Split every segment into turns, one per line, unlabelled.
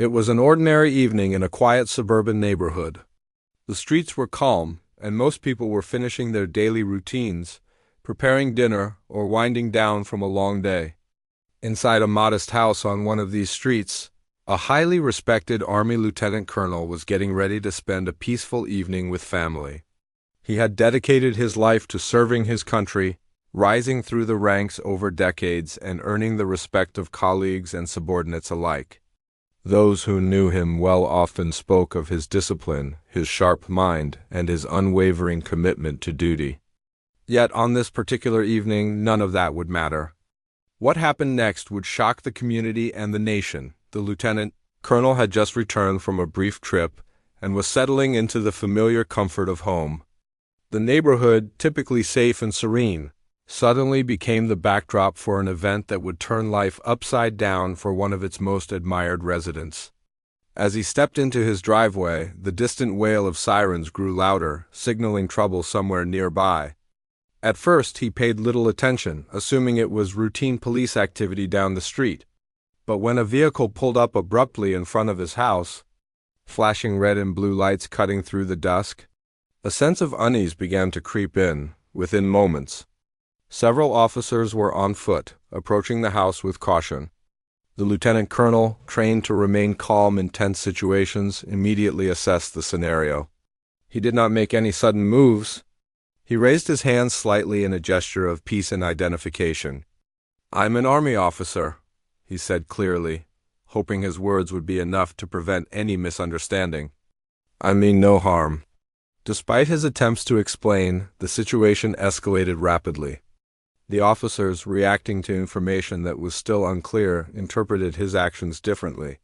It was an ordinary evening in a quiet suburban neighborhood. The streets were calm, and most people were finishing their daily routines, preparing dinner, or winding down from a long day. Inside a modest house on one of these streets, a highly respected Army lieutenant colonel was getting ready to spend a peaceful evening with family. He had dedicated his life to serving his country, rising through the ranks over decades and earning the respect of colleagues and subordinates alike. Those who knew him well often spoke of his discipline, his sharp mind, and his unwavering commitment to duty. Yet on this particular evening, none of that would matter. What happened next would shock the community and the nation. The lieutenant colonel had just returned from a brief trip and was settling into the familiar comfort of home. The neighborhood, typically safe and serene, suddenly became the backdrop for an event that would turn life upside down for one of its most admired residents. As he stepped into his driveway, the distant wail of sirens grew louder, signaling trouble somewhere nearby. At first, he paid little attention, assuming it was routine police activity down the street. But when a vehicle pulled up abruptly in front of his house, flashing red and blue lights cutting through the dusk, a sense of unease began to creep in. Within moments, several officers were on foot, approaching the house with caution. The lieutenant colonel, trained to remain calm in tense situations, immediately assessed the scenario. He did not make any sudden moves. He raised his hands slightly in a gesture of peace and identification. "I'm an Army officer," he said clearly, hoping his words would be enough to prevent any misunderstanding. "I mean no harm." Despite his attempts to explain, the situation escalated rapidly. The officers, reacting to information that was still unclear, interpreted his actions differently.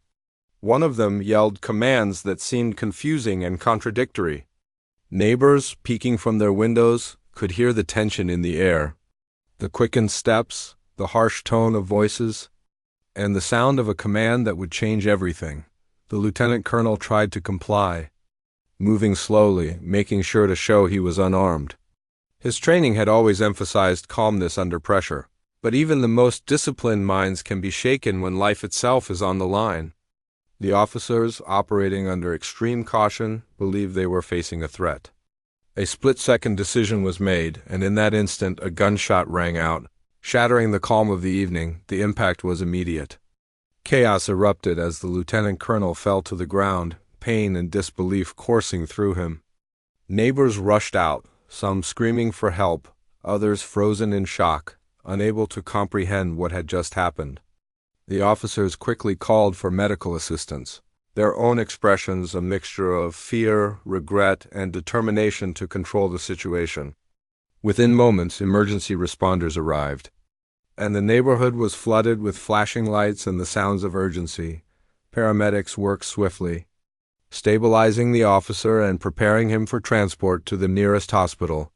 One of them yelled commands that seemed confusing and contradictory. Neighbors, peeking from their windows, could hear the tension in the air. The quickened steps, the harsh tone of voices, and the sound of a command that would change everything. The lieutenant colonel tried to comply, moving slowly, making sure to show he was unarmed. His training had always emphasized calmness under pressure, but even the most disciplined minds can be shaken when life itself is on the line. The officers, operating under extreme caution, believed they were facing a threat. A split-second decision was made, and in that instant a gunshot rang out, shattering the calm of the evening. The impact was immediate. Chaos erupted as the lieutenant colonel fell to the ground, pain and disbelief coursing through him. Neighbors rushed out, some screaming for help, others frozen in shock, unable to comprehend what had just happened. The officers quickly called for medical assistance, their own expressions a mixture of fear, regret, and determination to control the situation. Within moments, emergency responders arrived, and the neighborhood was flooded with flashing lights and the sounds of urgency. Paramedics worked swiftly, stabilizing the officer and preparing him for transport to the nearest hospital.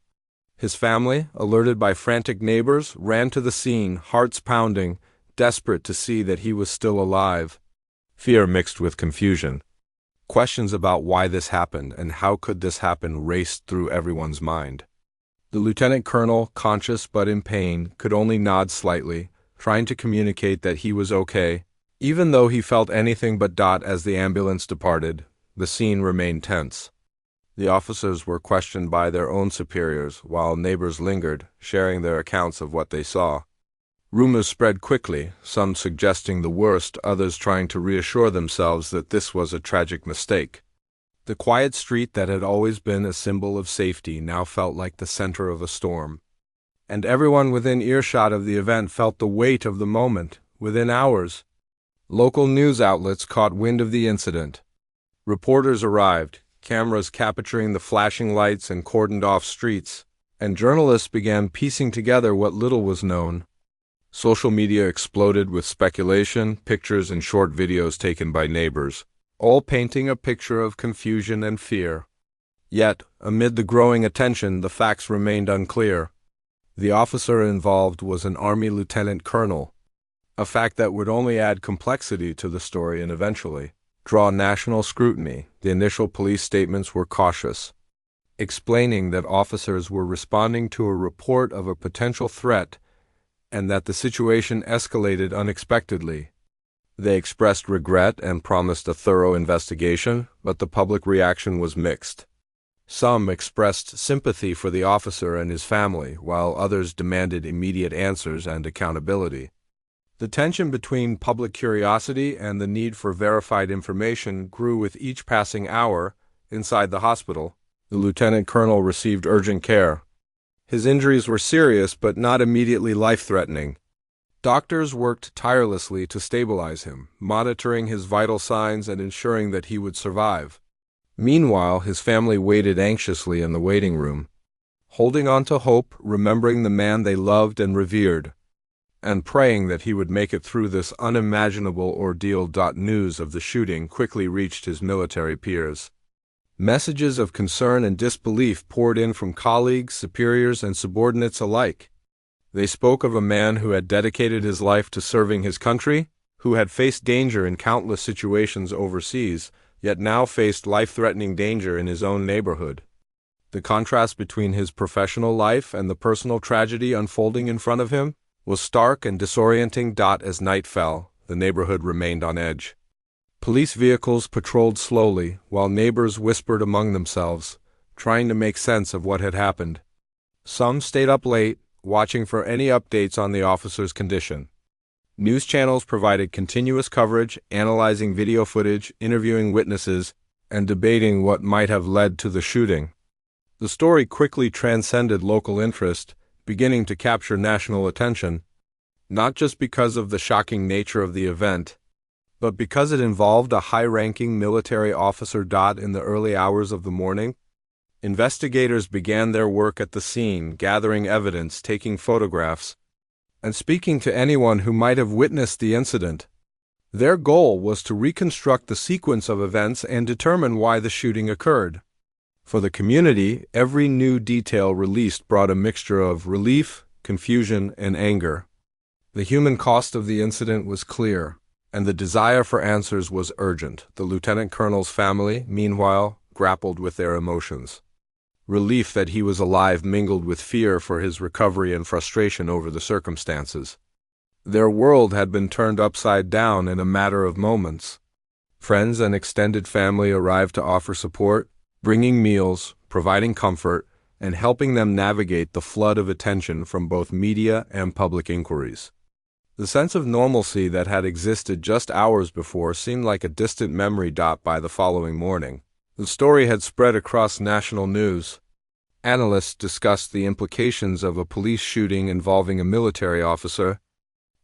His family, alerted by frantic neighbors, ran to the scene, hearts pounding, desperate to see that he was still alive. Fear mixed with confusion. Questions about why this happened and how could this happen raced through everyone's mind. The lieutenant colonel, conscious but in pain, could only nod slightly, trying to communicate that he was okay. Even though he felt anything but as the ambulance departed, the scene remained tense. The officers were questioned by their own superiors, while neighbors lingered, sharing their accounts of what they saw. Rumors spread quickly, some suggesting the worst, others trying to reassure themselves that this was a tragic mistake. The quiet street that had always been a symbol of safety now felt like the center of a storm. And everyone within earshot of the event felt the weight of the moment. Within hours, local news outlets caught wind of the incident. Reporters arrived, cameras capturing the flashing lights and cordoned-off streets, and journalists began piecing together what little was known. Social media exploded with speculation, pictures, and short videos taken by neighbors, all painting a picture of confusion and fear. Yet, amid the growing attention, the facts remained unclear. The officer involved was an Army lieutenant colonel, a fact that would only add complexity to the story and eventually draw national scrutiny. The initial police statements were cautious, explaining that officers were responding to a report of a potential threat and that the situation escalated unexpectedly. They expressed regret and promised a thorough investigation, but the public reaction was mixed. Some expressed sympathy for the officer and his family, while others demanded immediate answers and accountability. The tension between public curiosity and the need for verified information grew with each passing hour. Inside the hospital, the lieutenant colonel received urgent care. His injuries were serious but not immediately life-threatening. Doctors worked tirelessly to stabilize him, monitoring his vital signs and ensuring that he would survive. Meanwhile, his family waited anxiously in the waiting room, holding on to hope, remembering the man they loved and revered, and praying that he would make it through this unimaginable ordeal. News of the shooting quickly reached his military peers. Messages of concern and disbelief poured in from colleagues, superiors, and subordinates alike. They spoke of a man who had dedicated his life to serving his country, who had faced danger in countless situations overseas, yet now faced life-threatening danger in his own neighborhood. The contrast between his professional life and the personal tragedy unfolding in front of him was stark and disorienting. As night fell, the neighborhood remained on edge. Police vehicles patrolled slowly, while neighbors whispered among themselves, trying to make sense of what had happened. Some stayed up late, watching for any updates on the officer's condition. News channels provided continuous coverage, analyzing video footage, interviewing witnesses, and debating what might have led to the shooting. The story quickly transcended local interest, beginning to capture national attention, not just because of the shocking nature of the event, but because it involved a high-ranking military officer. In the early hours of the morning, investigators began their work at the scene, gathering evidence, taking photographs, and speaking to anyone who might have witnessed the incident. Their goal was to reconstruct the sequence of events and determine why the shooting occurred. For the community, every new detail released brought a mixture of relief, confusion, and anger. The human cost of the incident was clear, and the desire for answers was urgent. The lieutenant colonel's family, meanwhile, grappled with their emotions. Relief that he was alive mingled with fear for his recovery and frustration over the circumstances. Their world had been turned upside down in a matter of moments. Friends and extended family arrived to offer support, bringing meals, providing comfort, and helping them navigate the flood of attention from both media and public inquiries. The sense of normalcy that had existed just hours before seemed like a distant memory. By the following morning, the story had spread across national news. Analysts discussed the implications of a police shooting involving a military officer,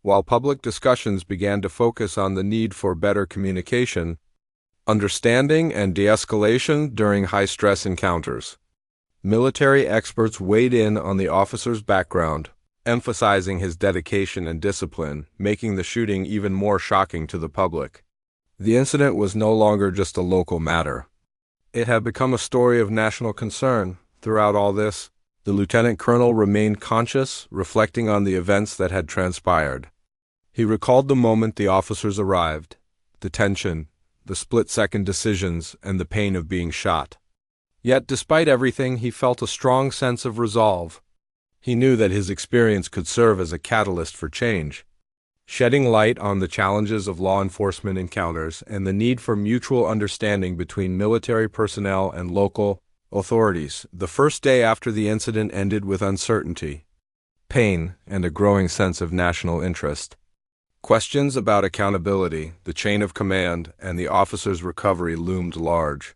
while public discussions began to focus on the need for better communication, understanding, and de-escalation during high-stress encounters. Military experts weighed in on the officer's background, emphasizing his dedication and discipline, making the shooting even more shocking to the public. The incident was no longer just a local matter. It had become a story of national concern. Throughout all this, the lieutenant colonel remained conscious, reflecting on the events that had transpired. He recalled the moment the officers arrived, the tension, the split-second decisions, and the pain of being shot. Yet, despite everything, he felt a strong sense of resolve. He knew that his experience could serve as a catalyst for change, shedding light on the challenges of law enforcement encounters and the need for mutual understanding between military personnel and local authorities. The first day after the incident ended with uncertainty, pain, and a growing sense of national interest. Questions about accountability, the chain of command, and the officer's recovery loomed large.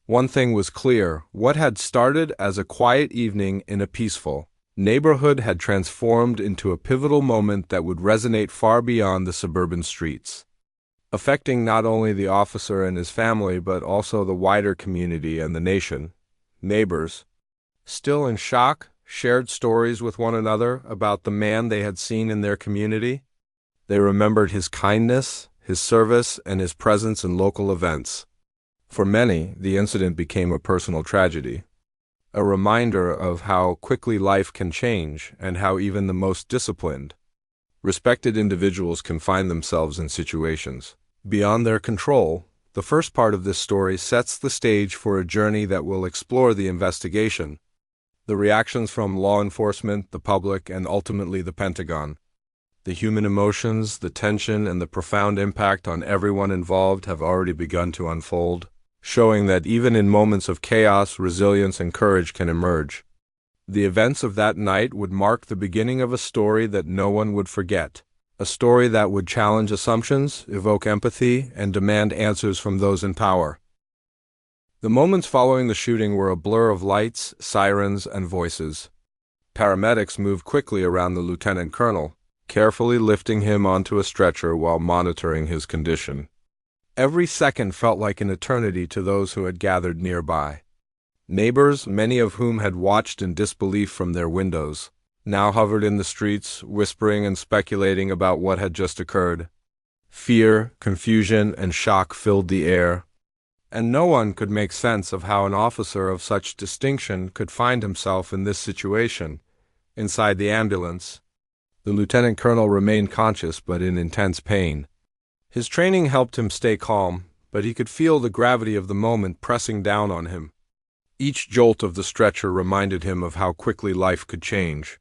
One thing was clear: what had started as a quiet evening in a peaceful neighborhood had transformed into a pivotal moment that would resonate far beyond the suburban streets, affecting not only the officer and his family but also the wider community and the nation. Neighbors, still in shock, shared stories with one another about the man they had seen in their community. They remembered his kindness, his service, and his presence in local events. For many, the incident became a personal tragedy, a reminder of how quickly life can change and how even the most disciplined, respected individuals can find themselves in situations beyond their control. The first part of this story sets the stage for a journey that will explore the investigation, the reactions from law enforcement, the public, and ultimately the Pentagon. The human emotions, the tension, and the profound impact on everyone involved have already begun to unfold, showing that even in moments of chaos, resilience and courage can emerge. The events of that night would mark the beginning of a story that no one would forget, a story that would challenge assumptions, evoke empathy, and demand answers from those in power. The moments following the shooting were a blur of lights, sirens, and voices. Paramedics moved quickly around the lieutenant colonel, carefully lifting him onto a stretcher while monitoring his condition. Every second felt like an eternity to those who had gathered nearby. Neighbors, many of whom had watched in disbelief from their windows, now hovered in the streets, whispering and speculating about what had just occurred. Fear, confusion, and shock filled the air, and no one could make sense of how an officer of such distinction could find himself in this situation, inside the ambulance. The lieutenant colonel remained conscious but in intense pain. His training helped him stay calm, but he could feel the gravity of the moment pressing down on him. Each jolt of the stretcher reminded him of how quickly life could change.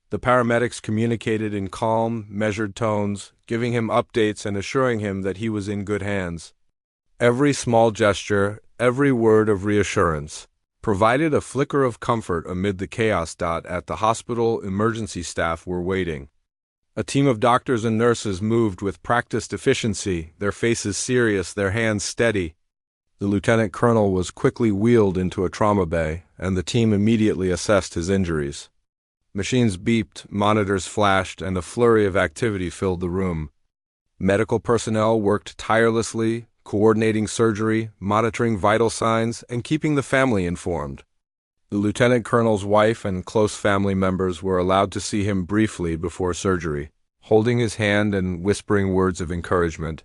The paramedics communicated in calm, measured tones, giving him updates and assuring him that he was in good hands. Every small gesture, every word of reassurance, provided a flicker of comfort amid the chaos. At the hospital, emergency staff were waiting. A team of doctors and nurses moved with practiced efficiency, their faces serious, their hands steady. The lieutenant colonel was quickly wheeled into a trauma bay, and the team immediately assessed his injuries. Machines beeped, monitors flashed, and a flurry of activity filled the room. Medical personnel worked tirelessly, coordinating surgery, monitoring vital signs, and keeping the family informed. The lieutenant colonel's wife and close family members were allowed to see him briefly before surgery, holding his hand and whispering words of encouragement.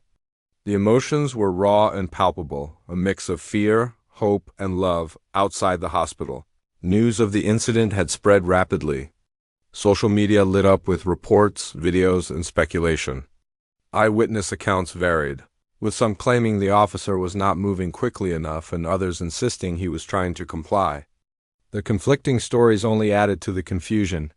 The emotions were raw and palpable, a mix of fear, hope, and love outside the hospital. News of the incident had spread rapidly. Social media lit up with reports, videos, and speculation. Eyewitness accounts varied, with some claiming the officer was not moving quickly enough and others insisting he was trying to comply. The conflicting stories only added to the confusion.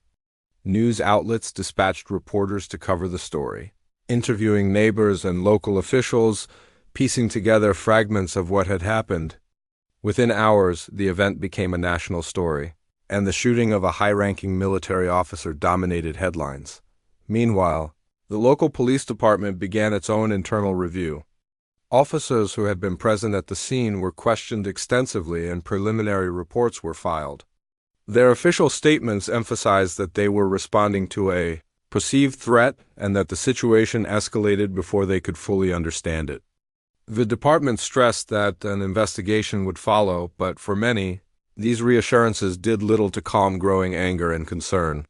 News outlets dispatched reporters to cover the story, interviewing neighbors and local officials, piecing together fragments of what had happened. Within hours, the event became a national story, and the shooting of a high-ranking military officer dominated headlines. Meanwhile, the local police department began its own internal review. Officers who had been present at the scene were questioned extensively and preliminary reports were filed. Their official statements emphasized that they were responding to a perceived threat and that the situation escalated before they could fully understand it. The department stressed that an investigation would follow, but for many, these reassurances did little to calm growing anger and concern.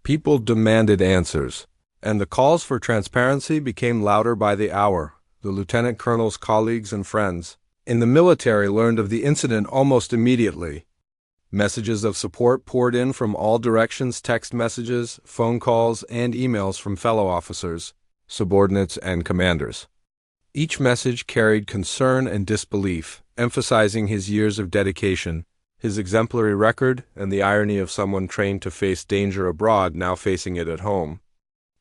People demanded answers, and the calls for transparency became louder by the hour. The lieutenant colonel's colleagues and friends in the military learned of the incident almost immediately. Messages of support poured in from all directions: text messages, phone calls, and emails from fellow officers, subordinates, and commanders. Each message carried concern and disbelief, emphasizing his years of dedication, his exemplary record, and the irony of someone trained to face danger abroad now facing it at home.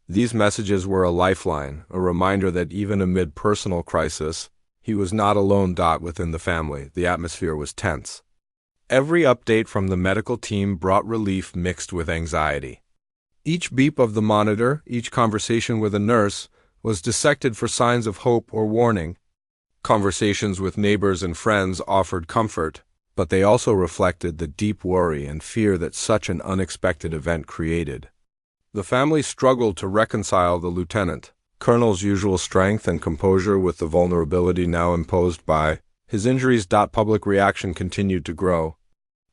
These messages were a lifeline, a reminder that even amid personal crisis, he was not alone. Within the family, the atmosphere was tense. Every update from the medical team brought relief mixed with anxiety. Each beep of the monitor, each conversation with a nurse, was dissected for signs of hope or warning. Conversations with neighbors and friends offered comfort, but they also reflected the deep worry and fear that such an unexpected event created. The family struggled to reconcile the lieutenant colonel's usual strength and composure with the vulnerability now imposed by his injuries. Public reaction continued to grow.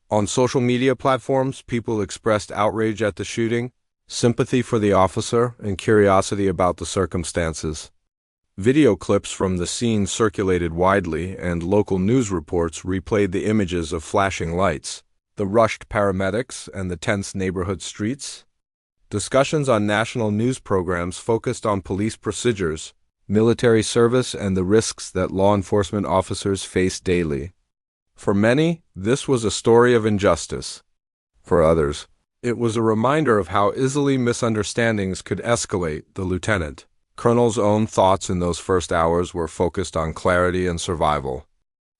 On social media platforms, people expressed outrage at the shooting, sympathy for the officer, and curiosity about the circumstances. Video clips from the scene circulated widely, and local news reports replayed the images of flashing lights, the rushed paramedics, and the tense neighborhood streets. Discussions on national news programs focused on police procedures, military service, and the risks that law enforcement officers face daily. For many, this was a story of injustice. For others, It was a reminder of how easily misunderstandings could escalate. The lieutenant colonel's own thoughts in those first hours were focused on clarity and survival.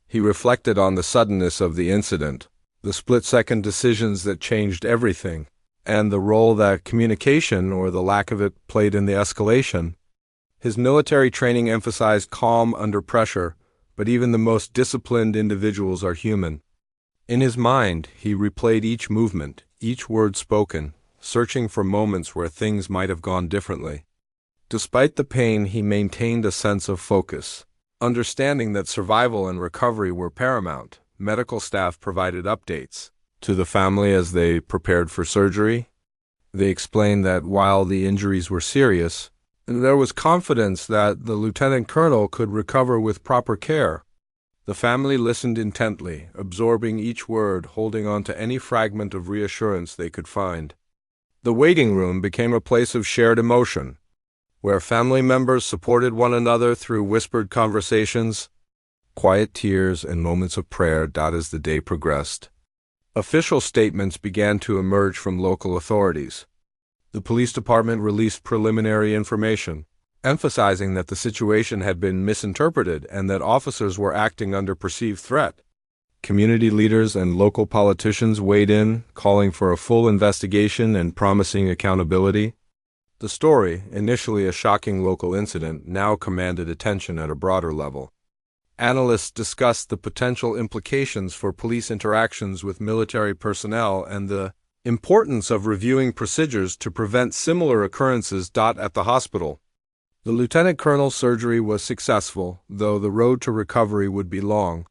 He reflected on the suddenness of the incident, the split-second decisions that changed everything, and the role that communication, or the lack of it, played in the escalation. His military training emphasized calm under pressure, but even the most disciplined individuals are human. In his mind, he replayed each movement, each word spoken, searching for moments where things might have gone differently. Despite the pain, he maintained a sense of focus. Understanding that survival and recovery were paramount, medical staff provided updates to the family as they prepared for surgery. They explained that while the injuries were serious, there was confidence that the lieutenant colonel could recover with proper care. The family listened intently, absorbing each word, holding on to any fragment of reassurance they could find. The waiting room became a place of shared emotion, where family members supported one another through whispered conversations, quiet tears, and moments of prayer. As the day progressed, official statements began to emerge from local authorities. The police department released preliminary information, emphasizing that the situation had been misinterpreted and that officers were acting under perceived threat. Community leaders and local politicians weighed in, calling for a full investigation and promising accountability. The story, initially a shocking local incident, now commanded attention at a broader level. Analysts discussed the potential implications for police interactions with military personnel and the importance of reviewing procedures to prevent similar occurrences. At the hospital, the lieutenant colonel's surgery was successful, though the road to recovery would be long.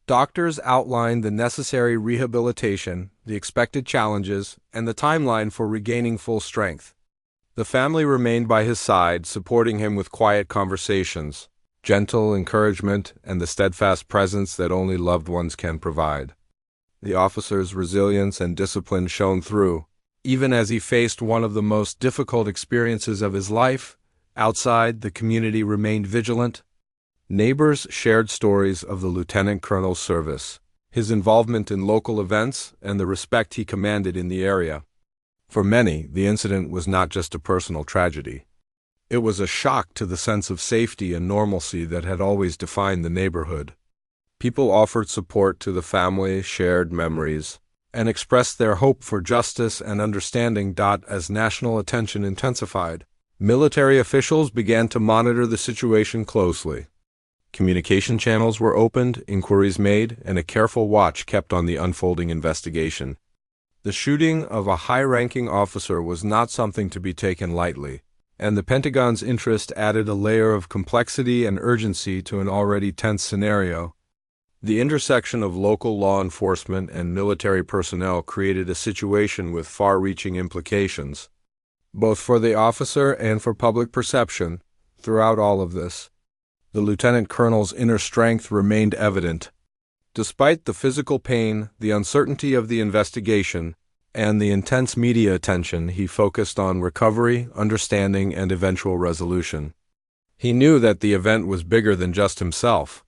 Doctors outlined the necessary rehabilitation, the expected challenges, and the timeline for regaining full strength. The family remained by his side, supporting him with quiet conversations, gentle encouragement, and the steadfast presence that only loved ones can provide. The officer's resilience and discipline shone through, even as he faced one of the most difficult experiences of his life. Outside, the community remained vigilant. Neighbors shared stories of the lieutenant colonel's service, his involvement in local events, and the respect he commanded in the area. For many, the incident was not just a personal tragedy. It was a shock to the sense of safety and normalcy that had always defined the neighborhood. People offered support to the family, shared memories, and expressed their hope for justice and understanding. As national attention intensified, military officials began to monitor the situation closely. Communication channels were opened, inquiries made, and a careful watch kept on the unfolding investigation. The shooting of a high-ranking officer was not something to be taken lightly, and the Pentagon's interest added a layer of complexity and urgency to an already tense scenario. The intersection of local law enforcement and military personnel created a situation with far-reaching implications, both for the officer and for public perception. Throughout all of this, the lieutenant colonel's inner strength remained evident. Despite the physical pain, the uncertainty of the investigation, and the intense media attention, he focused on recovery, understanding, and eventual resolution. He knew that the event was bigger than just himself.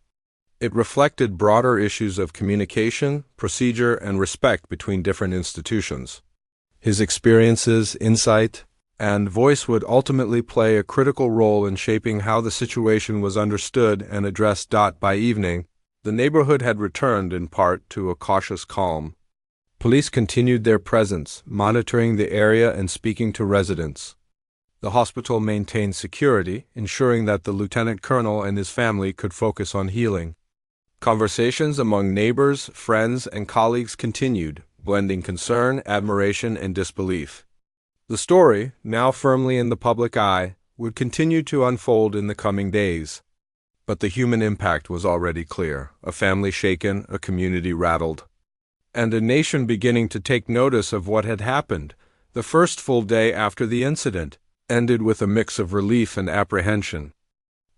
It reflected broader issues of communication, procedure, and respect between different institutions. His experiences, insight, and voice would ultimately play a critical role in shaping how the situation was understood and addressed. By evening, the neighborhood had returned in part to a cautious calm. Police continued their presence, monitoring the area and speaking to residents. The hospital maintained security, ensuring that the lieutenant colonel and his family could focus on healing. Conversations among neighbors, friends, and colleagues continued, blending concern, admiration, and disbelief. The story, now firmly in the public eye, would continue to unfold in the coming days. But the human impact was already clear: a family shaken, a community rattled, and a nation beginning to take notice of what had happened. The first full day after the incident ended with a mix of relief and apprehension.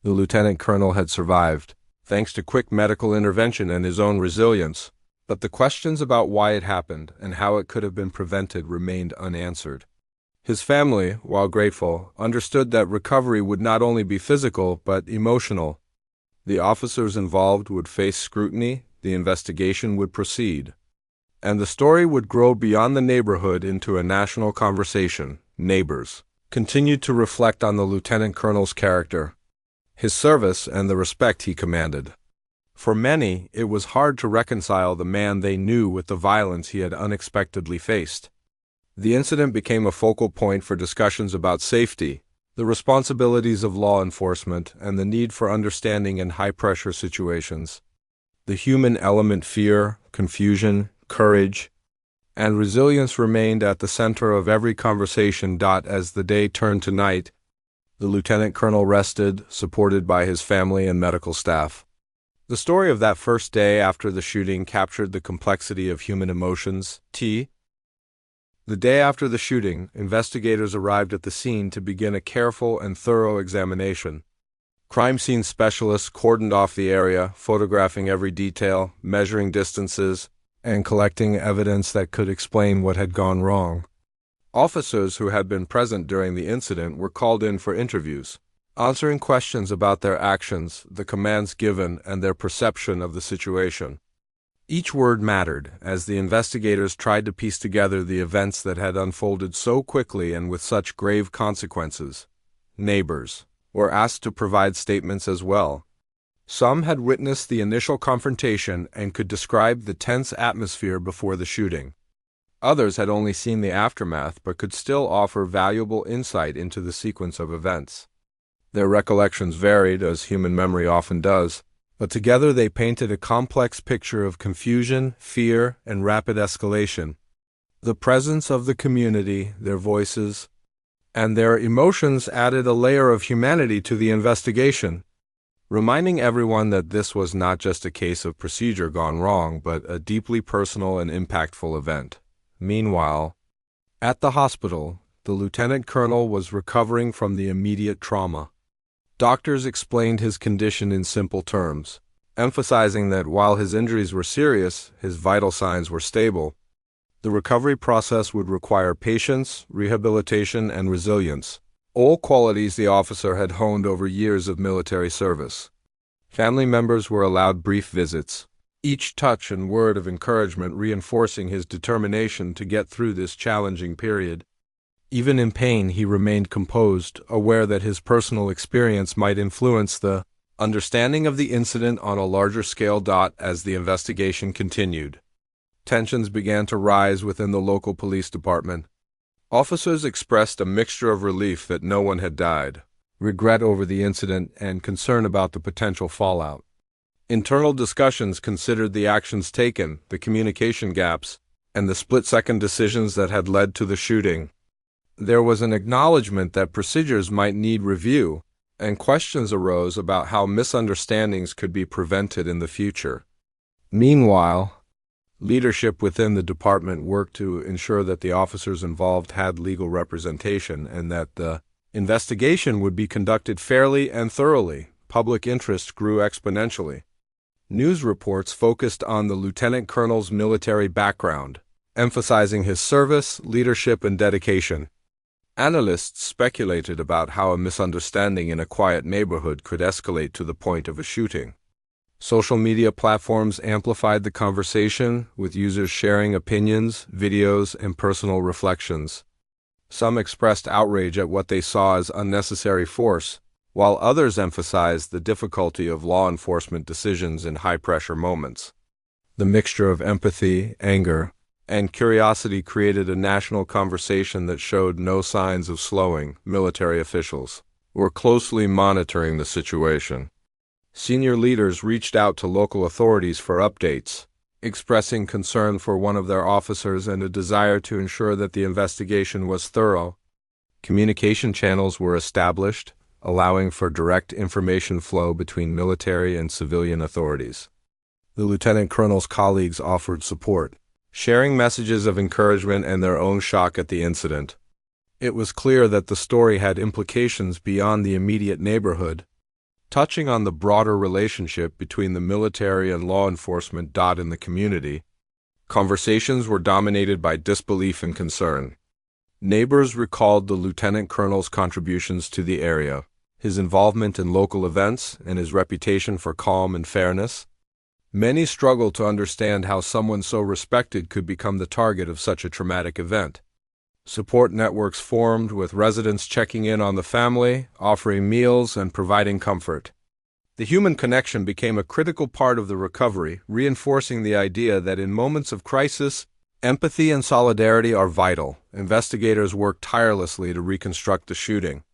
The lieutenant colonel had survived, thanks to quick medical intervention and his own resilience, but the questions about why it happened and how it could have been prevented remained unanswered. His family, while grateful, understood that recovery would not only be physical but emotional. The officers involved would face scrutiny, the investigation would proceed, And the story would grow beyond the neighborhood into a national conversation. Neighbors continued to reflect on the lieutenant colonel's character, his service, and the respect he commanded. For many, it was hard to reconcile the man they knew with the violence he had unexpectedly faced. The incident became a focal point for discussions about safety, the responsibilities of law enforcement, and the need for understanding in high-pressure situations. The human element, fear, confusion, courage, and resilience remained at the center of every conversation. As the day turned to night, the lieutenant colonel rested, supported by his family and medical staff. The story of that first day after the shooting captured the complexity of human emotions. The day after the shooting, investigators arrived at the scene to begin a careful and thorough examination. Crime scene specialists cordoned off the area, photographing every detail, measuring distances, and collecting evidence that could explain what had gone wrong. Officers who had been present during the incident were called in for interviews, answering questions about their actions, the commands given, and their perception of the situation. Each word mattered, as the investigators tried to piece together the events that had unfolded so quickly and with such grave consequences. Neighbors were asked to provide statements as well. Some had witnessed the initial confrontation and could describe the tense atmosphere before the shooting. Others had only seen the aftermath but could still offer valuable insight into the sequence of events. Their recollections varied, as human memory often does, but together they painted a complex picture of confusion, fear, and rapid escalation. The presence of the community, their voices, and their emotions added a layer of humanity to the investigation, reminding everyone that this was not just a case of procedure gone wrong, but a deeply personal and impactful event. Meanwhile, at the hospital, the lieutenant colonel was recovering from the immediate trauma. Doctors explained his condition in simple terms, emphasizing that while his injuries were serious, his vital signs were stable. The recovery process would require patience, rehabilitation, and resilience, all qualities the officer had honed over years of military service. Family members were allowed brief visits, each touch and word of encouragement reinforcing his determination to get through this challenging period. Even in pain, he remained composed, aware that his personal experience might influence the understanding of the incident on a larger scale. As the investigation continued, tensions began to rise within the local police department. Officers expressed a mixture of relief that no one had died, regret over the incident, and concern about the potential fallout. Internal discussions considered the actions taken, the communication gaps, and the split-second decisions that had led to the shooting. There was an acknowledgement that procedures might need review, and questions arose about how misunderstandings could be prevented in the future. Meanwhile, leadership within the department worked to ensure that the officers involved had legal representation and that the investigation would be conducted fairly and thoroughly. Public interest grew exponentially. News reports focused on the lieutenant colonel's military background, emphasizing his service, leadership, and dedication. Analysts speculated about how a misunderstanding in a quiet neighborhood could escalate to the point of a shooting. Social media platforms amplified the conversation, with users sharing opinions, videos, and personal reflections. Some expressed outrage at what they saw as unnecessary force, while others emphasized the difficulty of law enforcement decisions in high-pressure moments. The mixture of empathy, anger, and curiosity created a national conversation that showed no signs of slowing. Military officials were closely monitoring the situation. Senior leaders reached out to local authorities for updates, expressing concern for one of their officers and a desire to ensure that the investigation was thorough. Communication channels were established, allowing for direct information flow between military and civilian authorities. The lieutenant colonel's colleagues offered support, sharing messages of encouragement and their own shock at the incident. It was clear that the story had implications beyond the immediate neighborhood, touching on the broader relationship between the military and law enforcement. In the community, conversations were dominated by disbelief and concern. Neighbors recalled the lieutenant colonel's contributions to the area, his involvement in local events, and his reputation for calm and fairness. Many struggle to understand how someone so respected could become the target of such a traumatic event. Support networks formed, with residents checking in on the family, offering meals, and providing comfort. The human connection became a critical part of the recovery, reinforcing the idea that in moments of crisis, empathy and solidarity are vital. Investigators worked tirelessly to reconstruct the shooting.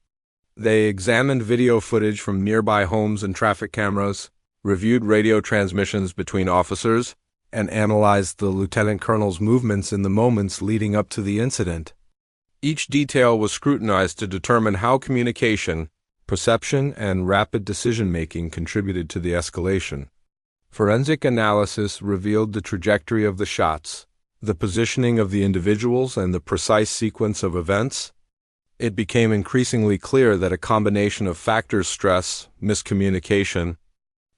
They examined video footage from nearby homes and traffic cameras, reviewed radio transmissions between officers, and analyzed the lieutenant colonel's movements in the moments leading up to the incident. Each detail was scrutinized to determine how communication, perception, and rapid decision-making contributed to the escalation. Forensic analysis revealed the trajectory of the shots, the positioning of the individuals, and the precise sequence of events. It became increasingly clear that a combination of factors, stress, miscommunication,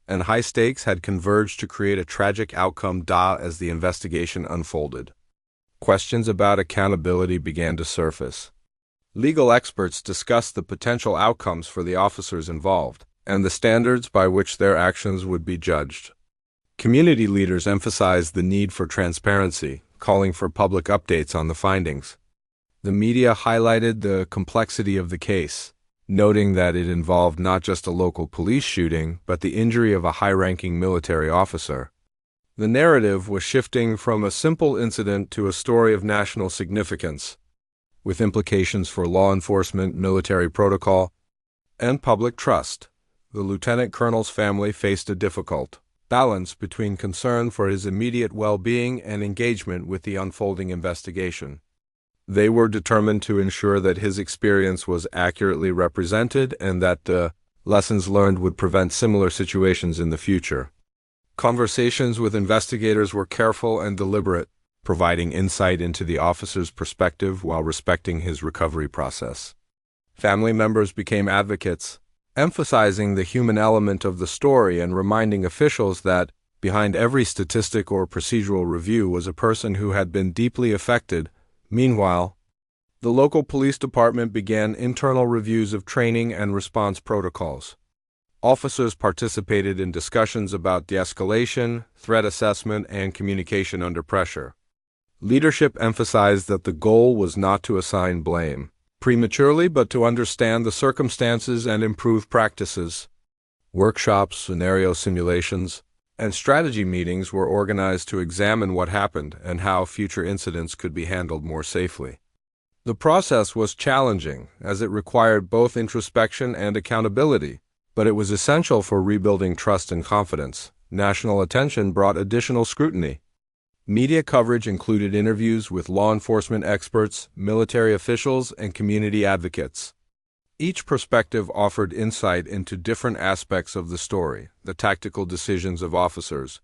and high stakes had converged to create a tragic outcome as the investigation unfolded. Questions about accountability began to surface. Legal experts discussed the potential outcomes for the officers involved and the standards by which their actions would be judged. Community leaders emphasized the need for transparency, calling for public updates on the findings. The media highlighted the complexity of the case, noting that it involved not just a local police shooting, but the injury of a high-ranking military officer. The narrative was shifting from a simple incident to a story of national significance, with implications for law enforcement, military protocol, and public trust. The lieutenant colonel's family faced a difficult balance between concern for his immediate well-being and engagement with the unfolding investigation. They were determined to ensure that his experience was accurately represented and that the lessons learned would prevent similar situations in the future. Conversations with investigators were careful and deliberate, providing insight into the officer's perspective while respecting his recovery process. Family members became advocates, emphasizing the human element of the story and reminding officials that behind every statistic or procedural review was a person who had been deeply affected. Meanwhile, the local police department began internal reviews of training and response protocols. Officers participated in discussions about de-escalation, threat assessment, and communication under pressure. Leadership emphasized that the goal was not to assign blame prematurely, but to understand the circumstances and improve practices. Workshops, scenario simulations, and strategy meetings were organized to examine what happened and how future incidents could be handled more safely. The process was challenging, as it required both introspection and accountability, but it was essential for rebuilding trust and confidence. National attention brought additional scrutiny. Media coverage included interviews with law enforcement experts, military officials, and community advocates. Each perspective offered insight into different aspects of the story: the tactical decisions of officers,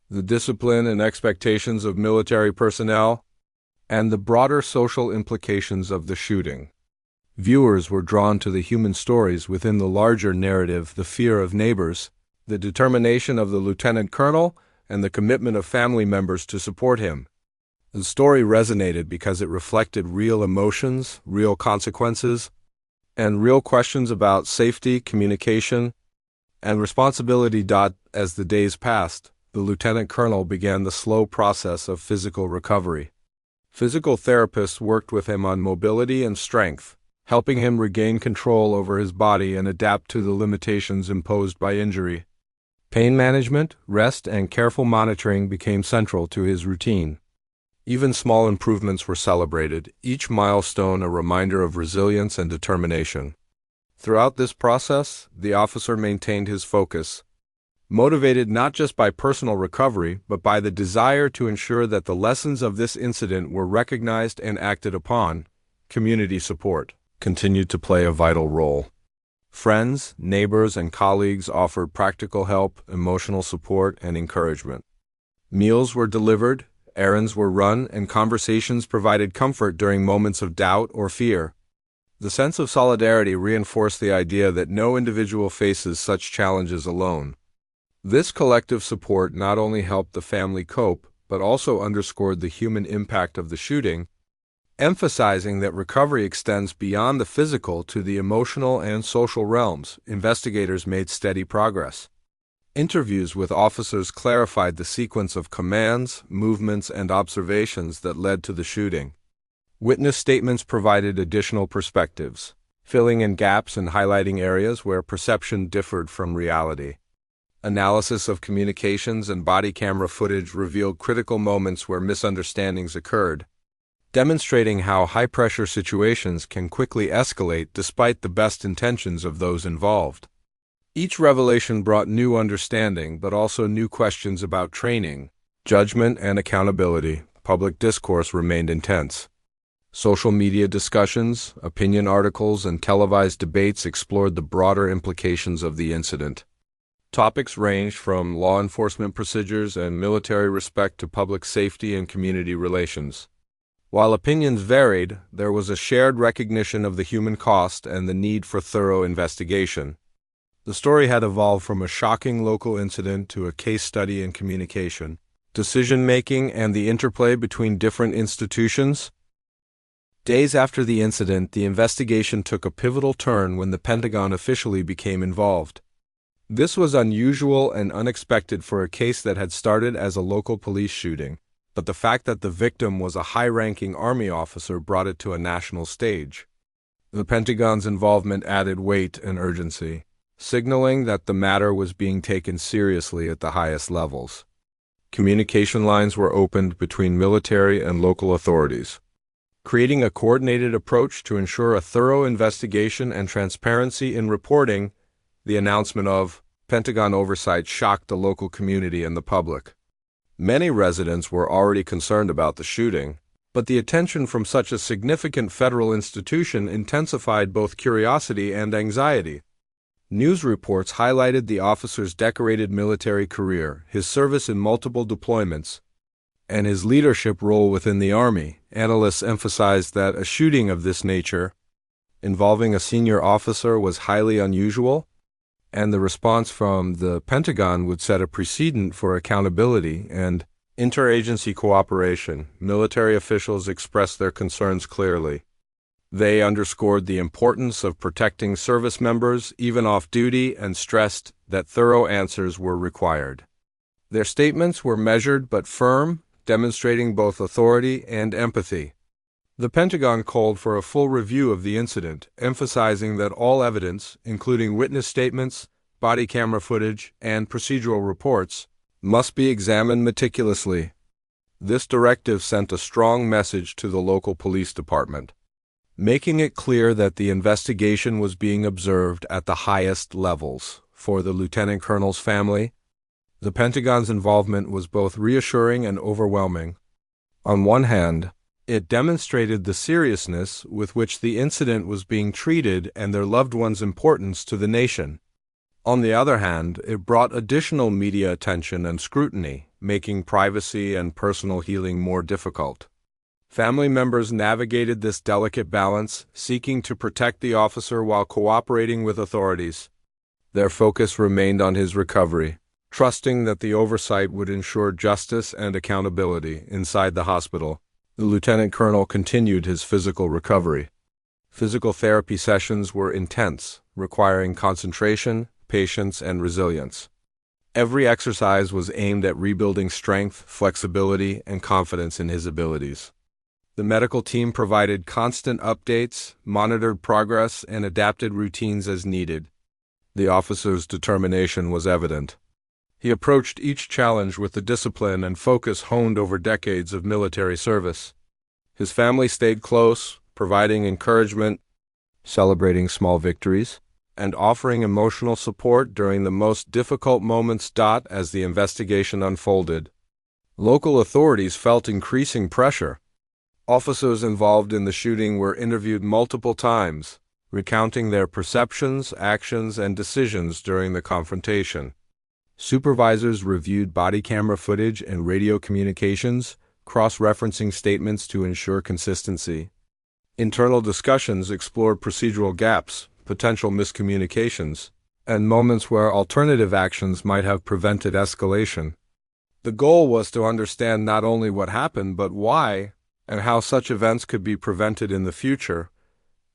the discipline and expectations of military personnel, and the broader social implications of the shooting. Viewers were drawn to the human stories within the larger narrative: the fear of neighbors, the determination of the lieutenant colonel, and the commitment of family members to support him. The story resonated because it reflected real emotions, real consequences, and real questions about safety, communication, and responsibility. As the days passed, the lieutenant colonel began the slow process of physical recovery. Physical therapists worked with him on mobility and strength, helping him regain control over his body and adapt to the limitations imposed by injury. Pain management, rest, and careful monitoring became central to his routine. Even small improvements were celebrated, each milestone a reminder of resilience and determination. Throughout this process, the officer maintained his focus, motivated not just by personal recovery, but by the desire to ensure that the lessons of this incident were recognized and acted upon. Community support continued to play a vital role. Friends, neighbors, and colleagues offered practical help, emotional support, and encouragement. Meals were delivered, errands were run, and conversations provided comfort during moments of doubt or fear. The sense of solidarity reinforced the idea that no individual faces such challenges alone. This collective support not only helped the family cope, but also underscored the human impact of the shooting, emphasizing that recovery extends beyond the physical to the emotional and social realms. Investigators made steady progress. Interviews with officers clarified the sequence of commands, movements, and observations that led to the shooting. Witness statements provided additional perspectives, filling in gaps and highlighting areas where perception differed from reality. Analysis of communications and body camera footage revealed critical moments where misunderstandings occurred, demonstrating how high-pressure situations can quickly escalate despite the best intentions of those involved. Each revelation brought new understanding, but also new questions about training, judgment, and accountability. Public discourse remained intense. Social media discussions, opinion articles, and televised debates explored the broader implications of the incident. Topics ranged from law enforcement procedures and military respect to public safety and community relations. While opinions varied, there was a shared recognition of the human cost and the need for thorough investigation. The story had evolved from a shocking local incident to a case study in communication, decision-making, and the interplay between different institutions. Days after the incident, the investigation took a pivotal turn when the Pentagon officially became involved. This was unusual and unexpected for a case that had started as a local police shooting, but the fact that the victim was a high-ranking Army officer brought it to a national stage. The Pentagon's involvement added weight and urgency, signaling that the matter was being taken seriously at the highest levels. Communication lines were opened between military and local authorities, creating a coordinated approach to ensure a thorough investigation and transparency in reporting. The announcement of Pentagon oversight shocked the local community and the public. Many residents were already concerned about the shooting, but the attention from such a significant federal institution intensified both curiosity and anxiety. News reports highlighted the officer's decorated military career, his service in multiple deployments, and his leadership role within the Army. Analysts emphasized that a shooting of this nature, involving a senior officer, was highly unusual, and the response from the Pentagon would set a precedent for accountability and interagency cooperation. Military officials expressed their concerns clearly. They underscored the importance of protecting service members, even off duty, and stressed that thorough answers were required. Their statements were measured but firm, demonstrating both authority and empathy. The Pentagon called for a full review of the incident, emphasizing that all evidence, including witness statements, body camera footage, and procedural reports, must be examined meticulously. This directive sent a strong message to the local police department, making it clear that the investigation was being observed at the highest levels. For the lieutenant colonel's family, the Pentagon's involvement was both reassuring and overwhelming. On one hand, it demonstrated the seriousness with which the incident was being treated and their loved ones' importance to the nation. On the other hand, it brought additional media attention and scrutiny, making privacy and personal healing more difficult. Family members navigated this delicate balance, seeking to protect the officer while cooperating with authorities. Their focus remained on his recovery, trusting that the oversight would ensure justice and accountability. Inside the hospital, the lieutenant colonel continued his physical recovery. Physical therapy sessions were intense, requiring concentration, patience, and resilience. Every exercise was aimed at rebuilding strength, flexibility, and confidence in his abilities. The medical team provided constant updates, monitored progress, and adapted routines as needed. The officer's determination was evident. He approached each challenge with the discipline and focus honed over decades of military service. His family stayed close, providing encouragement, celebrating small victories, and offering emotional support during the most difficult moments. As the investigation unfolded, local authorities felt increasing pressure. Officers involved in the shooting were interviewed multiple times, recounting their perceptions, actions, and decisions during the confrontation. Supervisors reviewed body camera footage and radio communications, cross-referencing statements to ensure consistency. Internal discussions explored procedural gaps, potential miscommunications, and moments where alternative actions might have prevented escalation. The goal was to understand not only what happened, but why, and how such events could be prevented in the future.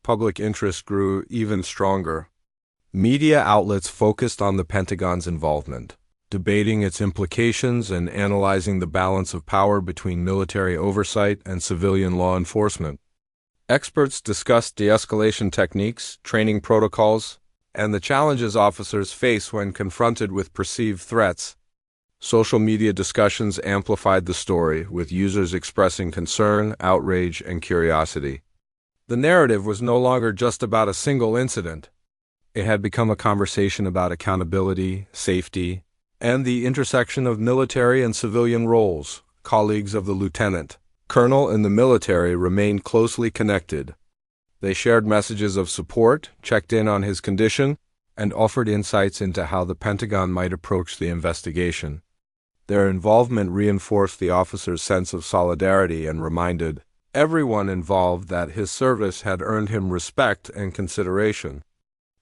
Public interest grew even stronger. Media outlets focused on the Pentagon's involvement, debating its implications and analyzing the balance of power between military oversight and civilian law enforcement. Experts discussed de-escalation techniques, training protocols, and the challenges officers face when confronted with perceived threats. Social media discussions amplified the story, with users expressing concern, outrage, and curiosity. The narrative was no longer just about a single incident. It had become a conversation about accountability, safety, and the intersection of military and civilian roles. Colleagues of the lieutenant colonel in the military remained closely connected. They shared messages of support, checked in on his condition, and offered insights into how the Pentagon might approach the investigation. Their involvement reinforced the officer's sense of solidarity and reminded everyone involved that his service had earned him respect and consideration.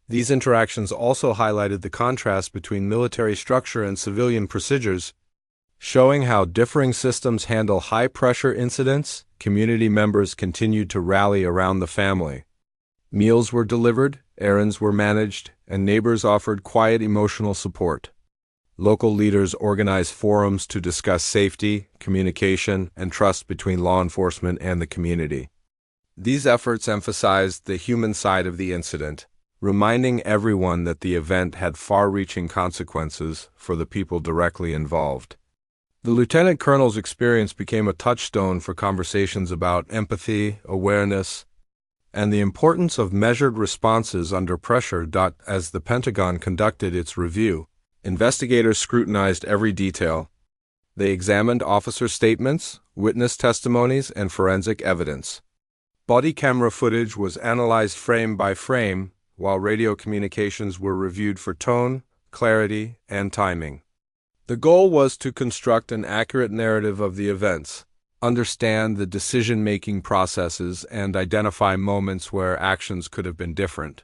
These interactions also highlighted the contrast between military structure and civilian procedures, showing how differing systems handle high-pressure incidents. Community members continued to rally around the family. Meals were delivered, errands were managed, and neighbors offered quiet emotional support. Local leaders organized forums to discuss safety, communication, and trust between law enforcement and the community. These efforts emphasized the human side of the incident, reminding everyone that the event had far-reaching consequences for the people directly involved. The lieutenant colonel's experience became a touchstone for conversations about empathy, awareness, and the importance of measured responses under pressure. As the Pentagon conducted its review, investigators scrutinized every detail. They examined officer statements, witness testimonies, and forensic evidence. Body camera footage was analyzed frame by frame, while radio communications were reviewed for tone, clarity, and timing. The goal was to construct an accurate narrative of the events, understand the decision-making processes, and identify moments where actions could have been different.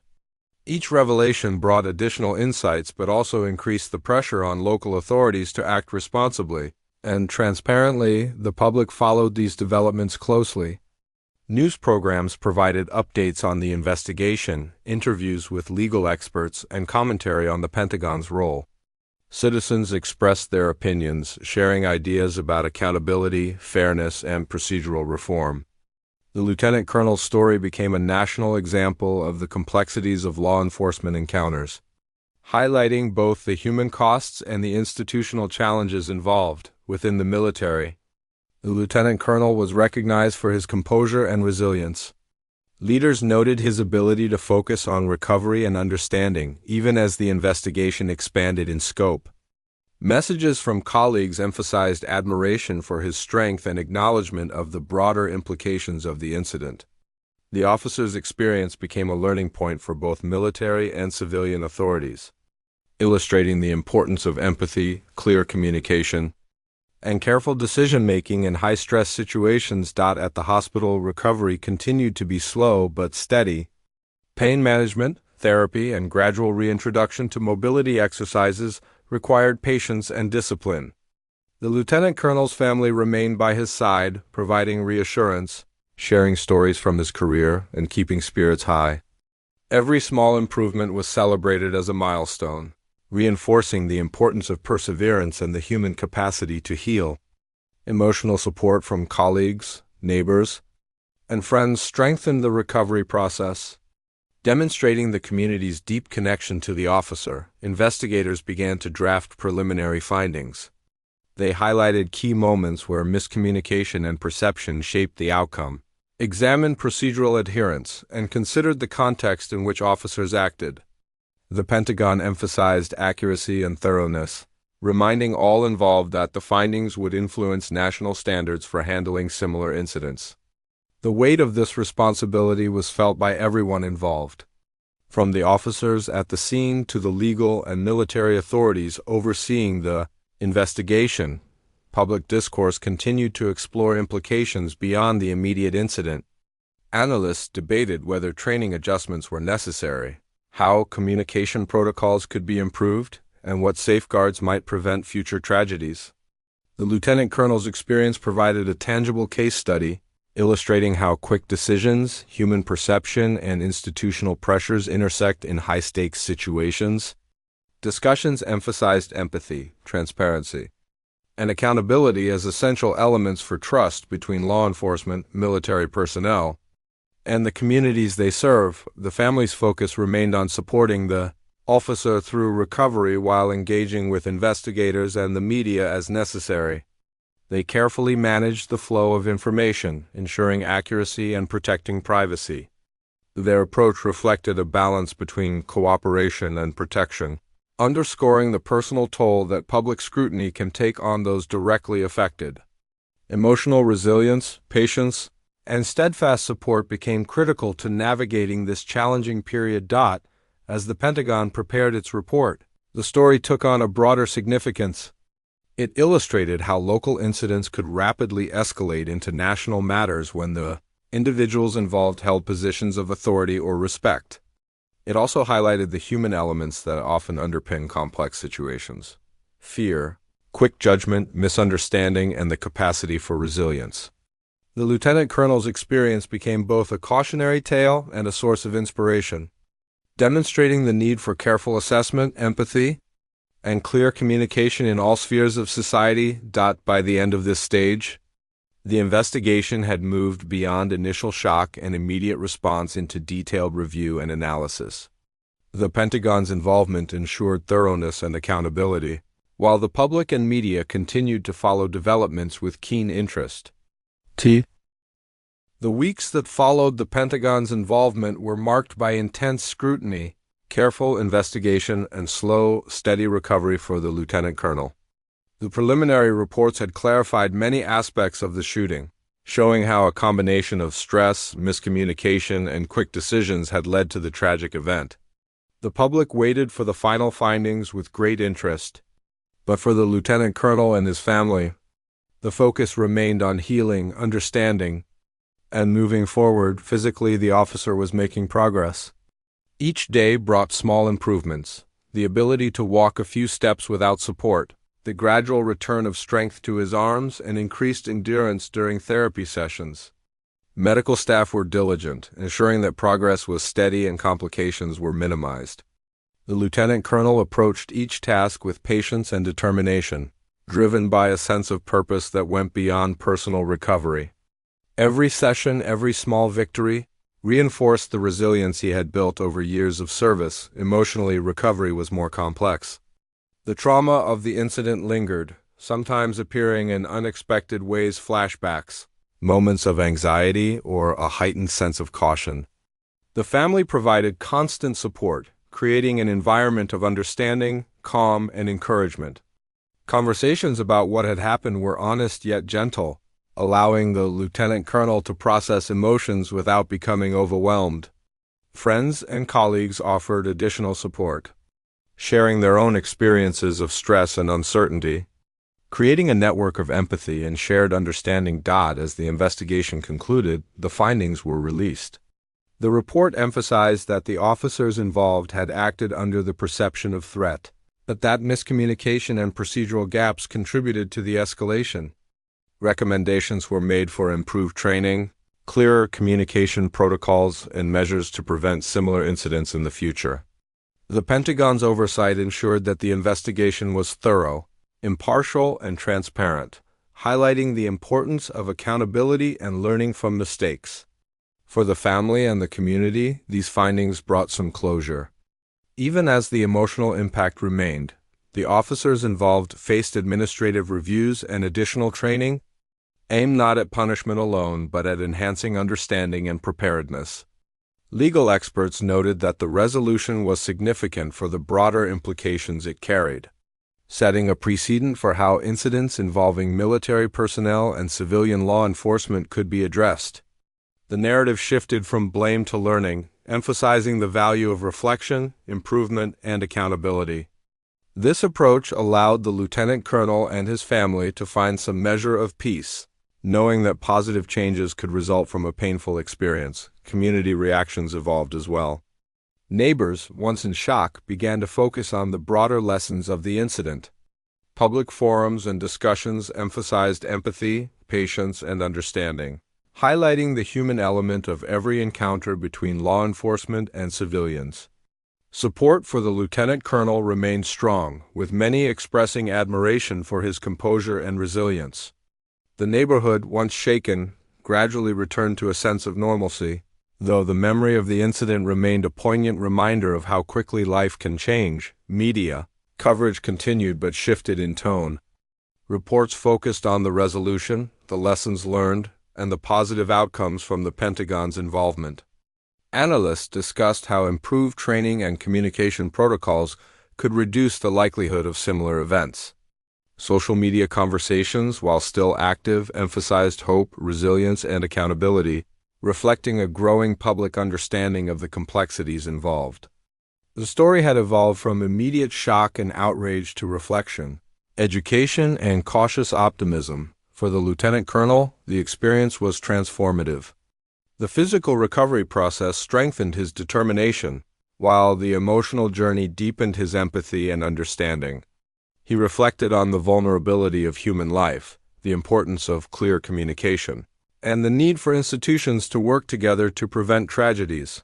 Each revelation brought additional insights but also increased the pressure on local authorities to act responsibly and transparently. The public followed these developments closely. News programs provided updates on the investigation, interviews with legal experts, and commentary on the Pentagon's role. Citizens expressed their opinions, sharing ideas about accountability, fairness, and procedural reform. The lieutenant colonel's story became a national example of the complexities of law enforcement encounters, highlighting both the human costs and the institutional challenges involved. Within the military, the lieutenant colonel was recognized for his composure and resilience. Leaders noted his ability to focus on recovery and understanding, even as the investigation expanded in scope. Messages from colleagues emphasized admiration for his strength and acknowledgement of the broader implications of the incident. The officer's experience became a learning point for both military and civilian authorities, illustrating the importance of empathy, clear communication, and careful decision-making in high-stress situations. At the hospital, recovery continued to be slow but steady. Pain management, therapy, and gradual reintroduction to mobility exercises required patience and discipline. The lieutenant colonel's family remained by his side, providing reassurance, sharing stories from his career, and keeping spirits high. Every small improvement was celebrated as a milestone, reinforcing the importance of perseverance and the human capacity to heal. Emotional support from colleagues, neighbors, and friends strengthened the recovery process. Demonstrating the community's deep connection to the officer, investigators began to draft preliminary findings. They highlighted key moments where miscommunication and perception shaped the outcome, examined procedural adherence, and considered the context in which officers acted. The Pentagon emphasized accuracy and thoroughness, reminding all involved that the findings would influence national standards for handling similar incidents. The weight of this responsibility was felt by everyone involved, from the officers at the scene to the legal and military authorities overseeing the investigation. Public discourse continued to explore implications beyond the immediate incident. Analysts debated whether training adjustments were necessary, how communication protocols could be improved, and what safeguards might prevent future tragedies. The lieutenant colonel's experience provided a tangible case study, illustrating how quick decisions, human perception, and institutional pressures intersect in high-stakes situations. Discussions emphasized empathy, transparency, and accountability as essential elements for trust between law enforcement, military personnel, and the communities they serve. The family's focus remained on supporting the officer through recovery while engaging with investigators and the media as necessary. They carefully managed the flow of information, ensuring accuracy and protecting privacy. Their approach reflected a balance between cooperation and protection, underscoring the personal toll that public scrutiny can take on those directly affected. Emotional resilience, patience, and steadfast support became critical to navigating this challenging period. As the Pentagon prepared its report, the story took on a broader significance. It illustrated how local incidents could rapidly escalate into national matters when the individuals involved held positions of authority or respect. It also highlighted the human elements that often underpin complex situations: fear, quick judgment, misunderstanding, and the capacity for resilience. The lieutenant colonel's experience became both a cautionary tale and a source of inspiration, demonstrating the need for careful assessment, empathy, and clear communication in all spheres of society. By the end of this stage, the investigation had moved beyond initial shock and immediate response into detailed review and analysis. The Pentagon's involvement ensured thoroughness and accountability, while the public and media continued to follow developments with keen interest. The weeks that followed the Pentagon's involvement were marked by intense scrutiny, careful investigation, and slow, steady recovery for the lieutenant colonel. The preliminary reports had clarified many aspects of the shooting, showing how a combination of stress, miscommunication, and quick decisions had led to the tragic event. The public waited for the final findings with great interest, but for the lieutenant colonel and his family, the focus remained on healing, understanding, and moving forward. Physically, the officer was making progress. Each day brought small improvements: the ability to walk a few steps without support, the gradual return of strength to his arms, and increased endurance during therapy sessions. Medical staff were diligent, ensuring that progress was steady and complications were minimized. The lieutenant colonel approached each task with patience and determination, driven by a sense of purpose that went beyond personal recovery. Every session, every small victory, reinforced the resilience he had built over years of service. Emotionally, recovery was more complex. The trauma of the incident lingered, sometimes appearing in unexpected ways: flashbacks, moments of anxiety, or a heightened sense of caution. The family provided constant support, creating an environment of understanding, calm, and encouragement. Conversations about what had happened were honest yet gentle, allowing the lieutenant colonel to process emotions without becoming overwhelmed. Friends and colleagues offered additional support, sharing their own experiences of stress and uncertainty, creating a network of empathy and shared understanding. As the investigation concluded, the findings were released. The report emphasized that the officers involved had acted under the perception of threat, but that miscommunication and procedural gaps contributed to the escalation. Recommendations were made for improved training, clearer communication protocols, and measures to prevent similar incidents in the future. The Pentagon's oversight ensured that the investigation was thorough, impartial, and transparent, highlighting the importance of accountability and learning from mistakes. For the family and the community, these findings brought some closure. Even as the emotional impact remained, the officers involved faced administrative reviews and additional training, aimed not at punishment alone but at enhancing understanding and preparedness. Legal experts noted that the resolution was significant for the broader implications it carried, setting a precedent for how incidents involving military personnel and civilian law enforcement could be addressed. The narrative shifted from blame to learning, emphasizing the value of reflection, improvement, and accountability. This approach allowed the lieutenant colonel and his family to find some measure of peace, knowing that positive changes could result from a painful experience. Community reactions evolved as well. Neighbors, once in shock, began to focus on the broader lessons of the incident. Public forums and discussions emphasized empathy, patience, and understanding, highlighting the human element of every encounter between law enforcement and civilians. Support for the lieutenant colonel remained strong, with many expressing admiration for his composure and resilience. The neighborhood, once shaken, gradually returned to a sense of normalcy, though the memory of the incident remained a poignant reminder of how quickly life can change. Media coverage continued but shifted in tone. Reports focused on the resolution, the lessons learned, and the positive outcomes from the Pentagon's involvement. Analysts discussed how improved training and communication protocols could reduce the likelihood of similar events. Social media conversations, while still active, emphasized hope, resilience, and accountability, reflecting a growing public understanding of the complexities involved. The story had evolved from immediate shock and outrage to reflection, education, and cautious optimism. For the lieutenant colonel, the experience was transformative. The physical recovery process strengthened his determination, while the emotional journey deepened his empathy and understanding. He reflected on the vulnerability of human life, the importance of clear communication, and the need for institutions to work together to prevent tragedies.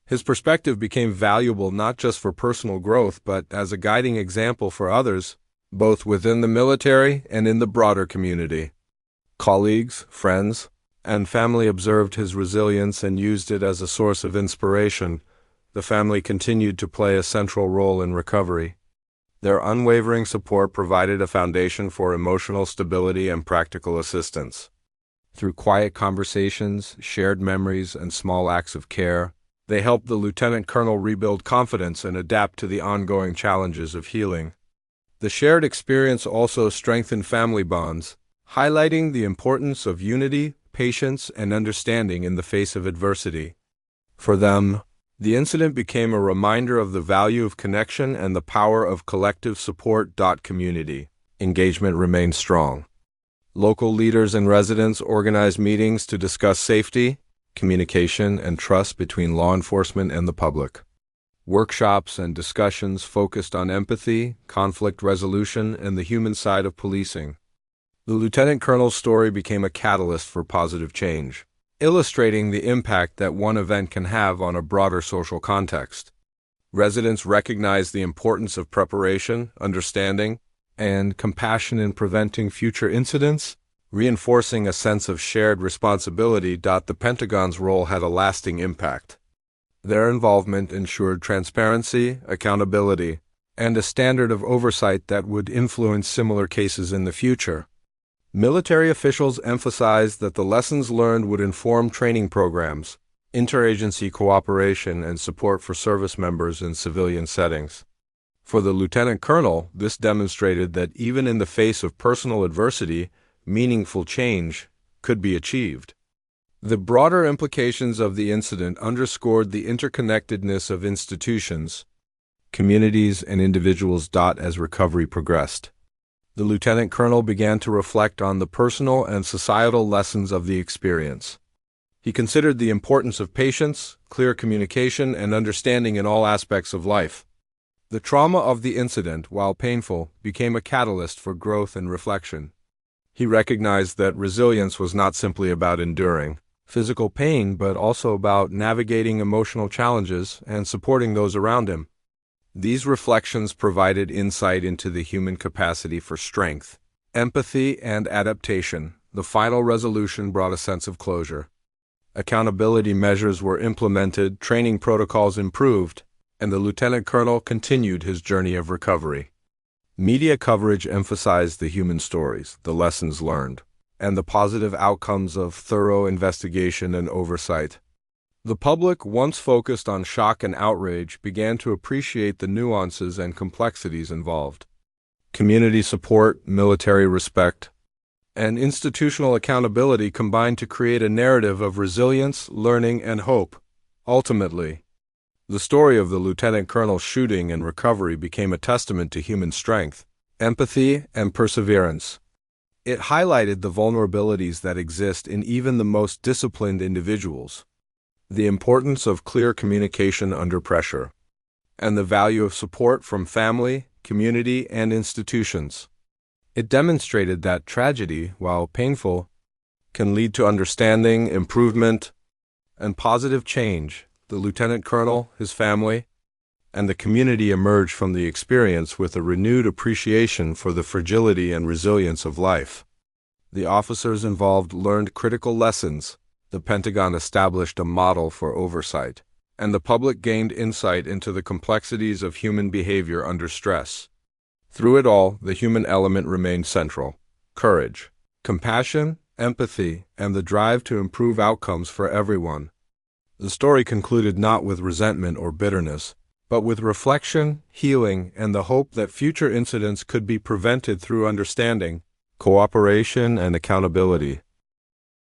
His perspective became valuable not just for personal growth but as a guiding example for others, both within the military and in the broader community. Colleagues, friends, and family observed his resilience and used it as a source of inspiration. The family continued to play a central role in recovery. Their unwavering support provided a foundation for emotional stability and practical assistance. Through quiet conversations, shared memories, and small acts of care, they helped the lieutenant colonel rebuild confidence and adapt to the ongoing challenges of healing. The shared experience also strengthened family bonds, highlighting the importance of unity, patience, and understanding in the face of adversity. For them, the incident became a reminder of the value of connection and the power of collective support. Community engagement remained strong. Local leaders and residents organized meetings to discuss safety, communication, and trust between law enforcement and the public. Workshops and discussions focused on empathy, conflict resolution, and the human side of policing. The lieutenant colonel's story became a catalyst for positive change, illustrating the impact that one event can have on a broader social context. Residents recognized the importance of preparation, understanding, and compassion in preventing future incidents, reinforcing a sense of shared responsibility. The Pentagon's role had a lasting impact. Their involvement ensured transparency, accountability, and a standard of oversight that would influence similar cases in the future. Military officials emphasized that the lessons learned would inform training programs, interagency cooperation, and support for service members in civilian settings. For the lieutenant colonel, this demonstrated that even in the face of personal adversity, meaningful change could be achieved. The broader implications of the incident underscored the interconnectedness of institutions, communities, and individuals. As recovery progressed, the lieutenant colonel began to reflect on the personal and societal lessons of the experience. He considered the importance of patience, clear communication, and understanding in all aspects of life. The trauma of the incident, while painful, became a catalyst for growth and reflection. He recognized that resilience was not simply about enduring physical pain, but also about navigating emotional challenges and supporting those around him. These reflections provided insight into the human capacity for strength, empathy, and adaptation. The final resolution brought a sense of closure. Accountability measures were implemented, training protocols improved, and the lieutenant colonel continued his journey of recovery. Media coverage emphasized the human stories, the lessons learned, and the positive outcomes of thorough investigation and oversight. The public, once focused on shock and outrage, began to appreciate the nuances and complexities involved. Community support, military respect, and institutional accountability combined to create a narrative of resilience, learning, and hope. Ultimately, the story of the lieutenant colonel's shooting and recovery became a testament to human strength, empathy, and perseverance. It highlighted the vulnerabilities that exist in even the most disciplined individuals, the importance of clear communication under pressure, and the value of support from family, community, and institutions. It demonstrated that tragedy, while painful, can lead to understanding, improvement, and positive change. The lieutenant colonel, his family, and the community emerged from the experience with a renewed appreciation for the fragility and resilience of life. The officers involved learned critical lessons, the Pentagon established a model for oversight, and the public gained insight into the complexities of human behavior under stress. Through it all, the human element remained central: courage, compassion, empathy, and the drive to improve outcomes for everyone. The story concluded not with resentment or bitterness, but with reflection, healing, and the hope that future incidents could be prevented through understanding, cooperation, and accountability.